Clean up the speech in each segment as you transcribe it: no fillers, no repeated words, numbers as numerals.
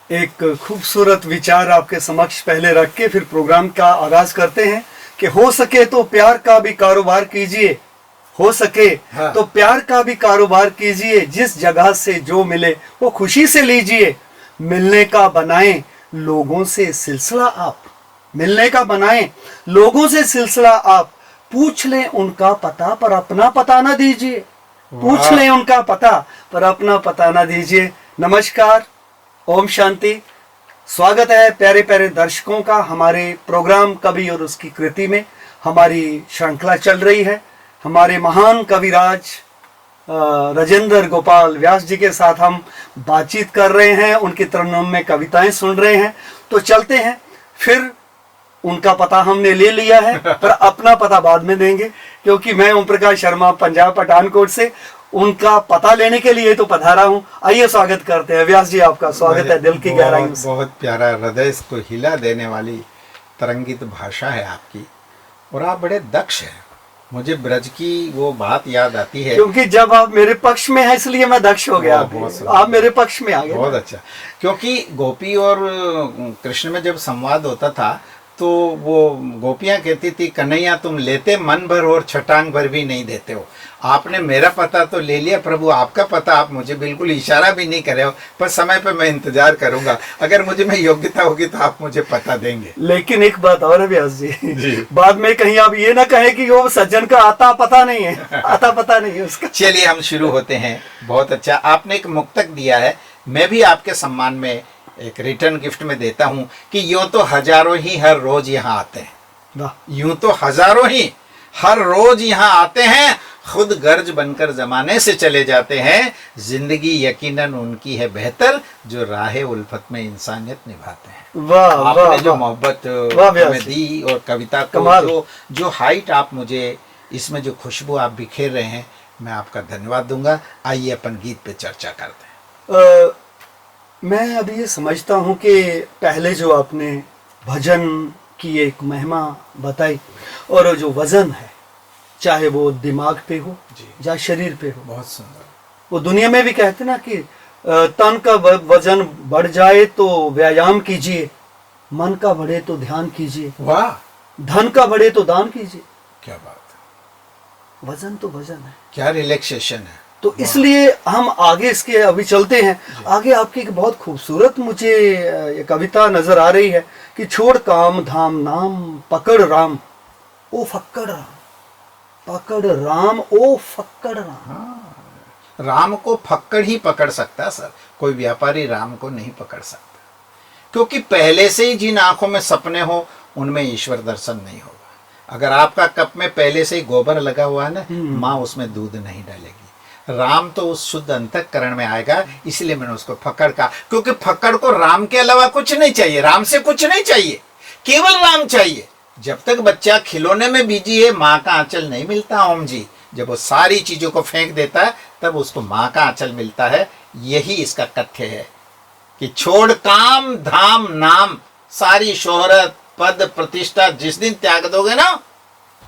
एक खूबसूरत विचार आपके समक्ष पहले रख के फिर प्रोग्राम का आगाज करते हैं कि हो सके तो प्यार का भी कारोबार कीजिए, हो सके हाँ। तो प्यार का भी कारोबार कीजिए, जिस जगह से जो मिले वो खुशी से लीजिए। मिलने का बनाएं लोगों से सिलसिला आप, मिलने का बनाएं लोगों से सिलसिला आप। पूछ लें उनका पता पर अपना पता ना दीजिए, पूछ लें उनका पता पर अपना पता ना दीजिए। नमस्कार, ओम शांति। स्वागत है प्यारे प्यारे दर्शकों का हमारे प्रोग्राम कवि और उसकी कृति में। हमारी श्रृंखला चल रही है। हमारे महान कविराज राजेंद्र गोपाल व्यास जी के साथ हम बातचीत कर रहे हैं, उनके तरन्नुम में कविताएं सुन रहे हैं। तो चलते हैं, फिर उनका पता हमने ले लिया है पर अपना पता बाद में देंगे, क्योंकि मैं ओम प्रकाश शर्मा पंजाब पठानकोट से उनका पता लेने के लिए तो पधारा हूं। आइए स्वागत करते हैं। व्यास जी, आपका स्वागत है दिल की गहराइयों से। बहुत प्यारा, हृदय को हिला देने वाली तरंगित भाषा है आपकी, और आप बड़े दक्ष हैं। मुझे ब्रज की वो बात याद आती है, क्योंकि जब आप मेरे पक्ष में हैं इसलिए मैं दक्ष हो गया। आप मेरे पक्ष में आ गए। बहुत अच्छा, क्योंकि गोपी और कृष्ण में जब संवाद होता था तो वो गोपियां कहती थी, कन्हैया तुम लेते मन भर और छटांग भर भी नहीं देते हो। आपने मेरा पता तो ले लिया प्रभु, आपका पता आप मुझे बिल्कुल इशारा भी नहीं कर रहे हो, पर समय पे मैं इंतजार करूंगा। अगर मुझे में योग्यता होगी तो आप मुझे पता देंगे। लेकिन एक बात और है व्यास जी, बाद में कहीं आप ये ना कहें कि वो सज्जन का आता पता नहीं है, आता पता नहीं है उसका। चलिए हम शुरू होते हैं। बहुत अच्छा, आपने एक मुक्तक दिया है, मैं भी आपके सम्मान में एक रिटर्न गिफ्ट में देता हूं कि यूं तो हजारों ही हर रोज यहाँ आते हैं, यूं तो हजारों ही हर रोज यहाँ आते हैं, खुद गर्ज बनकर जमाने से चले जाते हैं। जिंदगी यकीनन उनकी है बेहतर जो राहे उल्फत में इंसानियत निभाते हैं। वाह, आपने वाह, जो वाह। मोहब्बत वाह हमें दी और कविता को कमाल। जो हाइट आप मुझे इसमें जो खुशबू आप बिखेर रहे हैं, मैं आपका धन्यवाद दूंगा। आइए अपन गीत पे चर्चा करते हैं। मैं अभी ये समझता हूँ कि पहले जो आपने भजन की एक महिमा बताई और जो वजन है, चाहे वो दिमाग पे हो या शरीर पे हो, बहुत सुंदर। वो दुनिया में भी कहते ना कि तन का वजन बढ़ जाए तो व्यायाम कीजिए, मन का बढ़े तो ध्यान कीजिए, वाह, धन का बढ़े तो दान कीजिए। क्या बात है, वजन तो वजन है, क्या रिलैक्सेशन है। तो इसलिए हम आगे इसके अभी चलते हैं। आगे आपकी एक बहुत खूबसूरत मुझे ये कविता नजर आ रही है कि छोड़ काम धाम नाम पकड़ राम ओ फक्कड़ राम, पकड़ राम ओ फक्कड़ राम। राम को फक्कड़ ही पकड़ सकता सर, कोई व्यापारी राम को नहीं पकड़ सकता, क्योंकि पहले से ही जिन आंखों में सपने हो उनमें ईश्वर दर्शन नहीं होगा। अगर आपका कप में पहले से ही गोबर लगा हुआ है ना, माँ उसमें दूध नहीं डालेगी। राम तो उस शुद्ध अंतःकरण में आएगा, इसलिए मैंने उसको फक्कड़ कहा, क्योंकि फक्कड़ को राम के अलावा कुछ नहीं चाहिए, राम से कुछ नहीं चाहिए, केवल राम चाहिए। जब तक बच्चा खिलौने में बिजी है, माँ का आंचल नहीं मिलता ओम जी। जब वो सारी चीजों को फेंक देता है तब उसको माँ का आंचल मिलता है। यही इसका तथ्य है कि छोड़ काम धाम नाम, सारी शोहरत पद प्रतिष्ठा जिस दिन त्याग दोगे ना,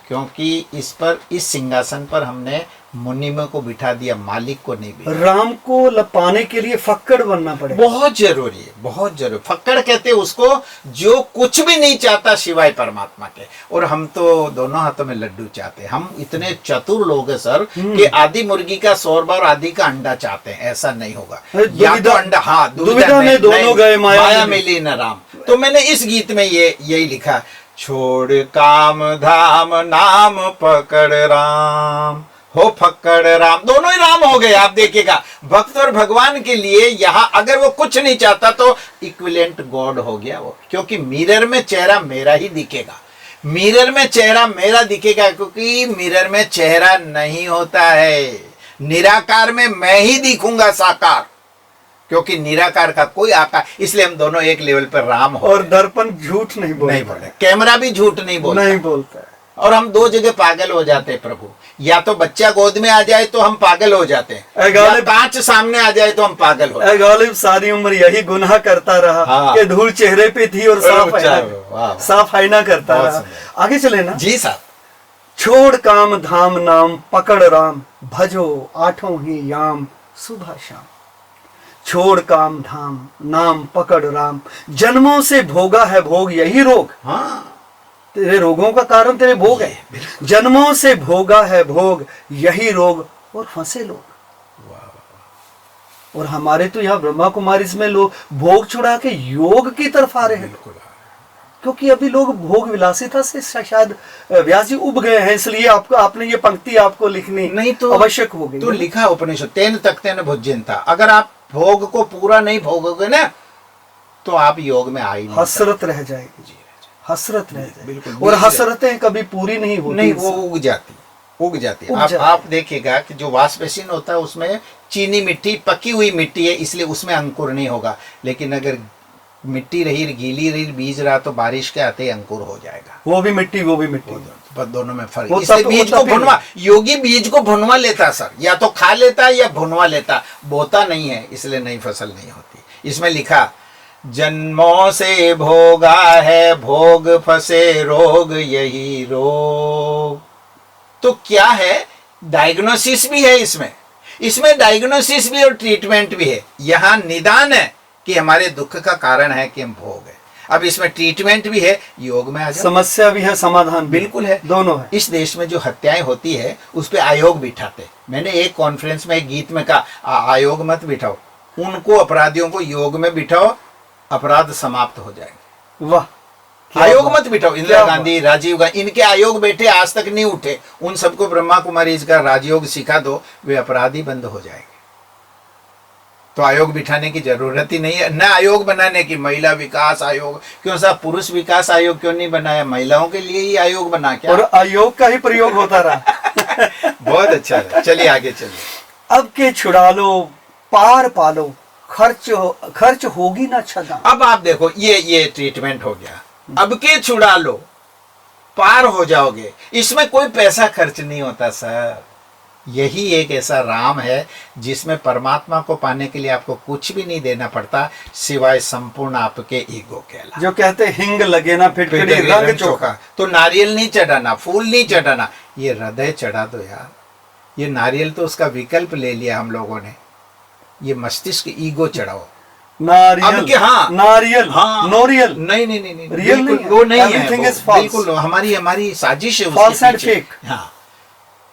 क्योंकि इस पर, इस सिंहासन पर हमने मुनिम को बिठा दिया, मालिक को नहीं बिठा। राम को पाने के लिए फक्कड़ बनना पड़ेगा, बहुत जरूरी है, बहुत जरूरी। फक्कड़ कहते हैं उसको जो कुछ भी नहीं चाहता सिवाय परमात्मा के, और हम तो दोनों हाथों में लड्डू चाहते हैं। हम इतने चतुर लोग हैं सर कि आधी मुर्गी का शोरबा और आधी का अंडा चाहते हैं, ऐसा नहीं होगा। या तो अंडा, हाँ, दुविधा में दोनों गए माया मिली न राम। तो मैंने इस गीत में यही लिखा, छोड़ काम धाम नाम पकड़ राम हो फक्कड़ राम। दोनों ही राम हो गए। आप देखिएगा, भक्त और भगवान के लिए यहाँ अगर वो कुछ नहीं चाहता तो इक्विवेलेंट गॉड हो गया वो, क्योंकि मिरर में चेहरा मेरा ही दिखेगा, मिरर में चेहरा मेरा दिखेगा, क्योंकि मिरर में चेहरा नहीं होता है, निराकार में मैं ही दिखूंगा साकार, क्योंकि निराकार का कोई आकार। इसलिए हम दोनों एक लेवल पर राम हो। और दर्पण झूठ नहीं बोलता, कैमरा भी झूठ नहीं बोलता है। और हम दो जगह पागल हो जाते हैं प्रभु, या तो बच्चा गोद में आ जाए तो हम पागल हो जाते हैं, या कांच सामने आ जाए तो हम पागल हो जाते हैं। सारी उम्र यही गुनाह करता रहा। हाँ। कि धूल चेहरे पे थी और साफ आईना करता रहा। आगे चले ना जी साहब। छोड़ काम धाम नाम पकड़ राम, भजो आठों ही याम सुबह शाम। छोड़ काम धाम, नाम पकड़ राम। जन्मों से भोगा है भोग यही रोग। हाँ, तेरे रोगों का कारण तेरे भोग है। जन्मों से भोगा है भोग यही रोग, और फंसे लोग। और हमारे तो यहाँ ब्रह्मा कुमारी में लोग भोग छुड़ा के योग की तरफ आ रहे हैं, बिल्कुल। क्योंकि अभी लोग भोग विलासिता से शायद व्यास जी उब गए हैं, इसलिए आपको आपने ये पंक्ति आपको लिखनी नहीं तो आवश्यक हो गई। तो लिखा उपनिषद तेन तख्तेन भुज्यंता। अगर आप भोग को पूरा नहीं भोगोगे ना तो आप योग में आ ही नहीं हसरत रह जाएगी जी, हसरत रह बिल्कुल, जाएगी। और हसरतें कभी पूरी नहीं होती। नहीं, वो उग जाती आप देखिएगा कि जो वाष्पेशिन होता है उसमें चीनी मिट्टी, पकी हुई मिट्टी है, इसलिए उसमें अंकुर नहीं होगा। लेकिन अगर मिट्टी रही, गीली रही, बीज रहा, तो बारिश के आते ही अंकुर हो जाएगा। वो भी मिट्टी पर दोनों में फर्क। वो इसलिए तप- बीज वो को तप ही भुनवा, योगी बीज को भुनवा लेता सर, या तो खा लेता या भुनवा लेता, बोता नहीं है, इसलिए नई फसल नहीं होती। इसमें लिखा जन्मों से भोगा है भोग, फंसे रोग यही रोग। तो क्या है, डायग्नोसिस भी है इसमें डायग्नोसिस भी और ट्रीटमेंट भी है। यहाँ निदान है कि हमारे दुख का कारण है कि हम भोग है। अब इसमें ट्रीटमेंट भी है, योग में आ जाओ। समस्या भी है, समाधान भी बिल्कुल है, दोनों है। इस देश में जो हत्याएं होती है उस पे आयोग बिठाते। मैंने एक कॉन्फ्रेंस में एक गीत में कहा, आयोग मत बिठाओ, उनको अपराधियों को योग में बिठाओ, अपराध समाप्त हो जाएंगे। वाह, क्या आयोग बात। मत बिठाओ। इंदिरा गांधी, राजीव गांधी, इनके आयोग बैठे आज तक नहीं उठे। उन सबको ब्रह्मा कुमारी इसका राजयोग सिखा दो, वे अपराधी बंद हो जाएंगे। तो आयोग बिठाने की जरूरत ही नहीं है। न आयोग बनाने की, महिला विकास आयोग क्यों साहब, पुरुष विकास आयोग क्यों नहीं बनाया? महिलाओं के लिए ही आयोग बना क्या? और आयोग का ही प्रयोग होता रहा। बहुत अच्छा है। चलिए आगे चलिए। अब के छुड़ा लो, पार पालो, खर्च होगी ना छदा। अब आप देखो, ये ट्रीटमेंट हो गया। अब के छुड़ा लो, पार हो जाओगे। इसमें कोई पैसा खर्च नहीं होता सर। यही एक ऐसा राम है जिसमें परमात्मा को पाने के लिए आपको कुछ भी नहीं देना पड़ता, सिवाय संपूर्ण आपके ईगो के अलावा। जो कहते हिंग लगे ना फिटकड़ी रंग चोखा। तो नारियल नहीं चढ़ाना, फूल नहीं चढ़ाना, ये हृदय चढ़ा दो यार। ये नारियल तो उसका विकल्प ले लिया हम लोगों ने, ये मस्तिष्क ईगो चढ़ाओ। नारियल, अब क्या? हाँ, नारियल, हाँ, नोरियल। नहीं, रियल नहीं है। वो नहीं है, Everything वो is false. बिल्कुल हमारी साजिश है False उसके and पीछे। fake. हाँ,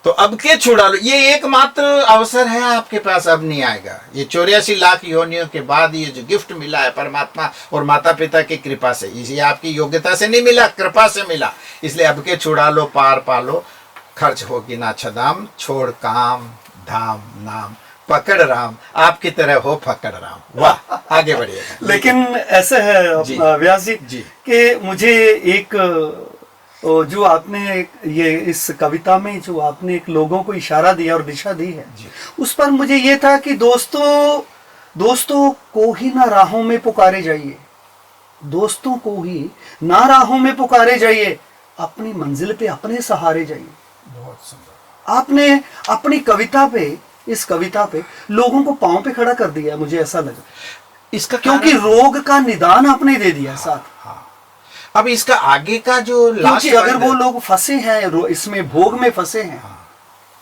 तो अब के छुड़ा लो, ये एकमात्र अवसर है आपके पास, अब नहीं आएगा। ये 84 लाख योनियों के बाद ये जो गिफ्ट मिला है परमात्मा और माता पिता की कृपा से, इसे आपकी योग्यता से नहीं मिला, कृपा से मिला। इसलिए अब के छुड़ा लो, पार पालो, खर्च होगी ना छदाम। छोड़ काम धाम, नाम पकड़ राम, आपकी तरह हो फकड़ राम। वाह, आगे बढ़िए। लेकिन ऐसे जी। है व्यास जी जी। कि मुझे एक जो आपने ये इस कविता में जो आपने एक लोगों को इशारा दिया और दिशा दी है, उस पर मुझे ये था कि दोस्तों को ही ना राहों में पुकारे जाइए, दोस्तों को ही ना राहों में पुकारे जाइए, अपनी मंजिल पे अपने सहारे जाइए। बहुत सुंदर। आपने अपनी कविता पे, इस कविता पे लोगों को पांव पे खड़ा कर दिया, मुझे ऐसा लगा। इसका क्योंकि रोग का निदान आपने दे दिया साथ। अब इसका आगे का जो लास्ट, क्योंकि अगर वो लोग फंसे हैं इसमें, भोग में फंसे हैं,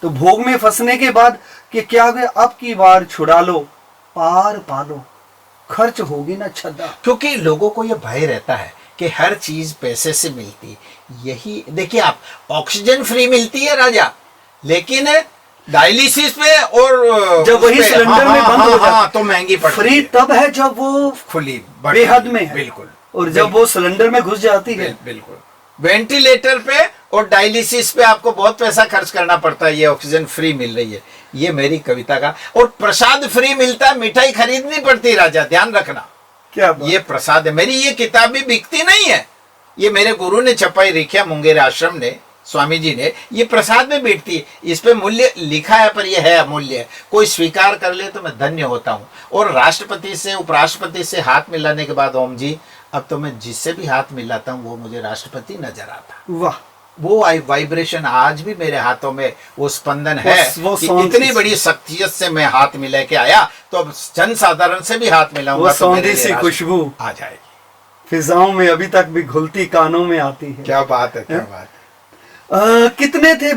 तो भोग में फंसने के बाद कि क्या गया, अब की बार छुड़ा लो, पार पालो, खर्च होगी ना छदा। क्योंकि लोगों को ये भय रहता है कि हर चीज पैसे से मिलती। यही देखिए, आप ऑक्सीजन फ्री मिलती है राजा, लेकिन डायलिसिस पे और जब वही सिलेंडर में बंद हो जाता तो महंगी पड़ती फ्री है। तब है जब वो खुली बेहद में है। बिल्कुल। और जब वो सिलेंडर में घुस जाती है, बिल्कुल। वेंटिलेटर पे और डायलिसिस पे आपको बहुत पैसा खर्च करना पड़ता है, ये ऑक्सीजन फ्री मिल रही है। ये मेरी कविता का। और प्रसाद फ्री मिलता है, मिठाई खरीदनी पड़ती राजा, ध्यान रखना। क्या बात? ये प्रसाद है। मेरी ये किताब भी बिकती नहीं है, ये मेरे गुरु ने छपाई रखी है, मुंगेर आश्रम ने, स्वामी जी ने। ये प्रसाद में बिकती है, इस पे मूल्य लिखा है, पर यह है अमूल्य। कोई स्वीकार कर ले तो मैं धन्य होता हूँ। और राष्ट्रपति से, उपराष्ट्रपति से हाथ मिलाने के बाद ओम जी, अब तो मैं जिससे भी हाथ मिलाता हूँ वो मुझे राष्ट्रपति नजर आता। वाह, वो वाइब्रेशन आज भी मेरे हाथों में, वो स्पंदन है वो कि इतनी बड़ी शख्सियत से मैं हाथ मिला के आया, तो अब जनसाधारण से भी हाथ मिलाऊंगा वो तो मेरे सौंधी लिए सी खुशबू आ जाएगी। फिजाओं में अभी तक भी घुलती, कानों में आती है। क्या बात है, क्या बात है। कितने थे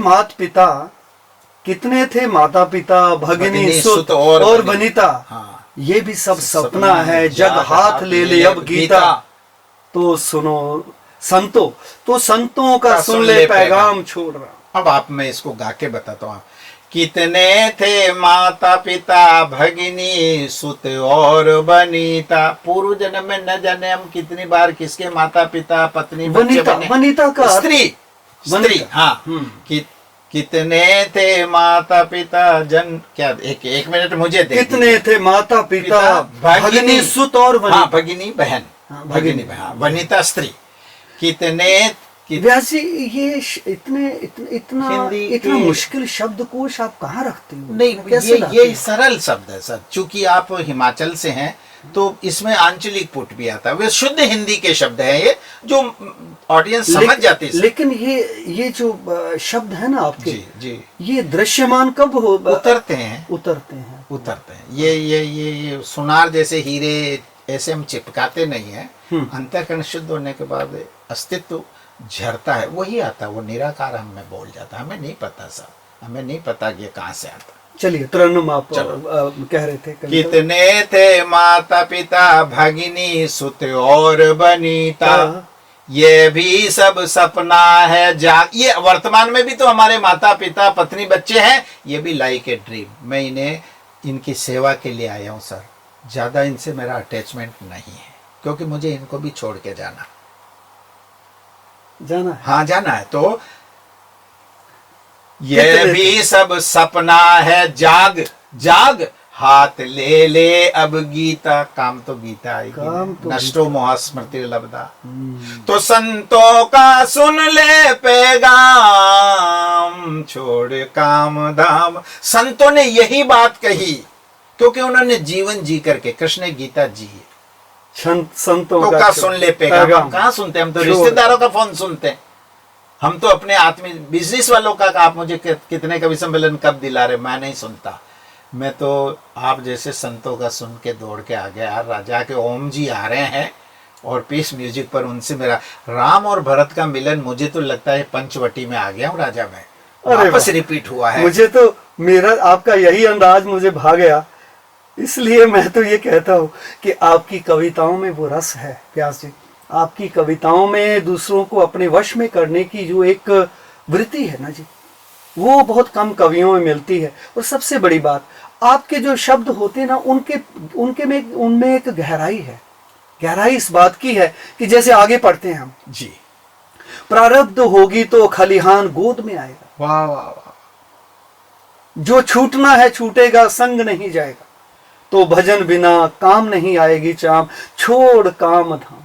कितने थे माता पिता, भगिनी, सुत और बनिता। हाँ। ये भी सब सपना है, जग हाथ ले ले अब गीता। तो सुनो संतों, तो संतों का सुन ले पैगाम छोड़ रहा। अब आप, मैं इसको गा के बताता हूँ। कितने थे माता पिता भगिनी सुत और बनीता। पूर्व जन्म में न जाने हम कितनी बार किसके माता पिता पत्नी बच्चे बने। वनिता का स्त्री हाँ। कितने थे माता पिता जन, क्या एक मिनट मुझे दे। कितने थे माता पिता भगिनी सुत और हाँ, भगिनी बहन, भगिनी बहन, वनिता स्त्री। कितने व्यास जी, ये इतना मुश्किल शब्दकोश आप कहाँ रखते हो? नहीं, ये सरल शब्द है सर। चूंकि आप हिमाचल से हैं तो इसमें आंचलिक पुट भी आता है। वे शुद्ध हिंदी के शब्द हैं ये, जो ऑडियंस समझ जाती है। लेकिन ये जो शब्द है ना आपके, जी, ये दृश्यमान कब हो उतरते हैं। ये सुनार जैसे हीरे ऐसे हम चिपकाते नहीं है। अंतःकरण शुद्ध होने के बाद अस्तित्व झरता है, वही आता है, वो निराकार हम में बोल जाता है। हमें नहीं पता सर, हमें नहीं पता कि ये कहाँ से आता। चलिए तरन्नुम आप कह रहे थे। कितने थे माता पिता भगिनी सुत और बनीता, ये भी सब सपना है जाग। ये वर्तमान में भी तो हमारे माता पिता पत्नी बच्चे हैं, ये भी लाइक ए ड्रीम। मैं इन्हें इनकी सेवा के लिए आया हूँ सर। ज्यादा इनसे मेरा अटैचमेंट नहीं है, क्योंकि मुझे इनको भी छोड़ के जाना है। हाँ, जाना है। तो ये भी सब सपना है जाग जाग, हाथ ले ले अब गीता। काम तो गीता आएगी, नष्टो मोह स्मृति लब्धा। तो संतों का सुन ले पैगाम, छोड़ काम धाम। संतों ने यही बात कही, क्योंकि उन्होंने जीवन जी करके, कृष्ण गीता जी है। संतों का सुन ले पैगाम। हम कहाँ सुनते, हम तो रिश्तेदारों का फोन सुनते हैं। हम तो अपने आत्मी बिजनेस वालों का, आप मुझे कितने कवि सम्मेलन कब दिला रहे, मैं नहीं सुनता। मैं तो आप जैसे संतों का सुन के दौड़ के आ गया। राजा के ओम जी आ रहे हैं और पीस म्यूजिक पर उनसे मेरा राम और भरत का मिलन, मुझे तो लगता है पंचवटी में आ गया हूँ राजा में, वापस रिपीट हुआ है। मुझे तो मेरा आपका यही अंदाज मुझे भा गया। इसलिए मैं तो ये कहता हूँ कि आपकी कविताओं में वो रस है व्यास जी। आपकी कविताओं में दूसरों को अपने वश में करने की जो एक वृत्ति है ना जी, वो बहुत कम कवियों में मिलती है। और सबसे बड़ी बात, आपके जो शब्द होते हैं ना, उनमें एक गहराई है। गहराई इस बात की है कि जैसे आगे पढ़ते हैं हम जी, प्रारब्ध होगी तो खलिहान गोद में आएगा। वाह वाह वाह। जो छूटना है छूटेगा, संग नहीं जाएगा। तो भजन बिना काम नहीं आएगी चाम, छोड़ काम धाम।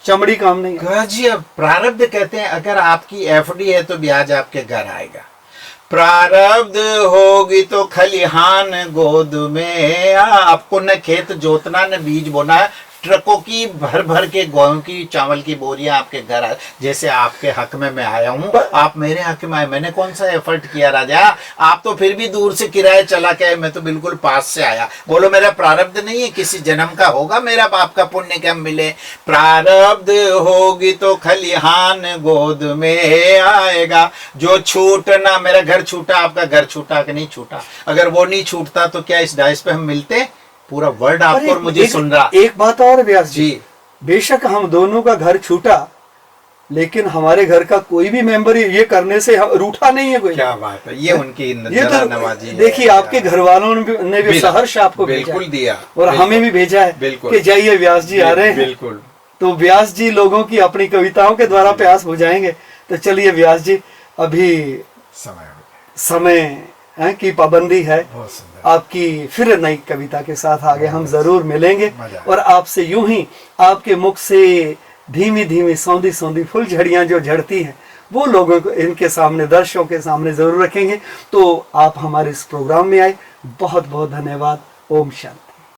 चमड़ी काम नहीं जी। अब प्रारब्ध कहते हैं, अगर आपकी एफडी है तो ब्याज आपके घर आएगा। प्रारब्ध होगी तो खलिहान गोद में। आपको न खेत जोतना न बीज बोना है, ट्रकों की भर भर के गेहूं की चावल की बोरियां आपके घर आ। जैसे आपके हक में मैं आया हूं, आप मेरे हक में आए। मैंने कौन सा एफर्ट किया राजा? आप तो फिर भी दूर से किराए चला के आए, मैं तो बिल्कुल पास से आया। बोलो मेरा प्रारब्ध नहीं है? किसी जन्म का होगा मेरा बाप का पुण्य क्या मिले। प्रारब्ध होगी तो खलिहान गोद में आएगा। जो छूटना, मेरा घर छूटा, आपका घर छूटा कि नहीं छूटा? अगर वो नहीं छूटता तो क्या इस डाइस पे हम मिलते? पूरा वर्ल्ड आपको और मुझे सुन रहा। एक बात और व्यास जी, बेशक हम दोनों का घर छूटा, लेकिन हमारे घर का कोई भी मेंबर ये करने से रूठा नहीं है कोई। क्या बात है, ये उनकी ये तो नवाजी। देखिए आपके घर वालों ने भी सहर्ष आपको बिल्कुल दिया और हमें भी भेजा है कि जाइए व्यास जी आ रहे हैं। बिल्कुल। तो व्यास जी लोगों की अपनी कविताओं के द्वारा प्यास बुझाएंगे। तो चलिए व्यास जी, अभी समय की पाबंदी है, आपकी फिर नई कविता के साथ आगे हम जरूर मिलेंगे। और आपसे यूं ही आपके मुख से धीमी धीमी सौंधी सौंधी फुल झड़ियां जो झड़ती हैं, वो लोगों को इनके सामने, दर्शकों के सामने जरूर रखेंगे। तो आप हमारे इस प्रोग्राम में आए, बहुत बहुत धन्यवाद। ओम शांति।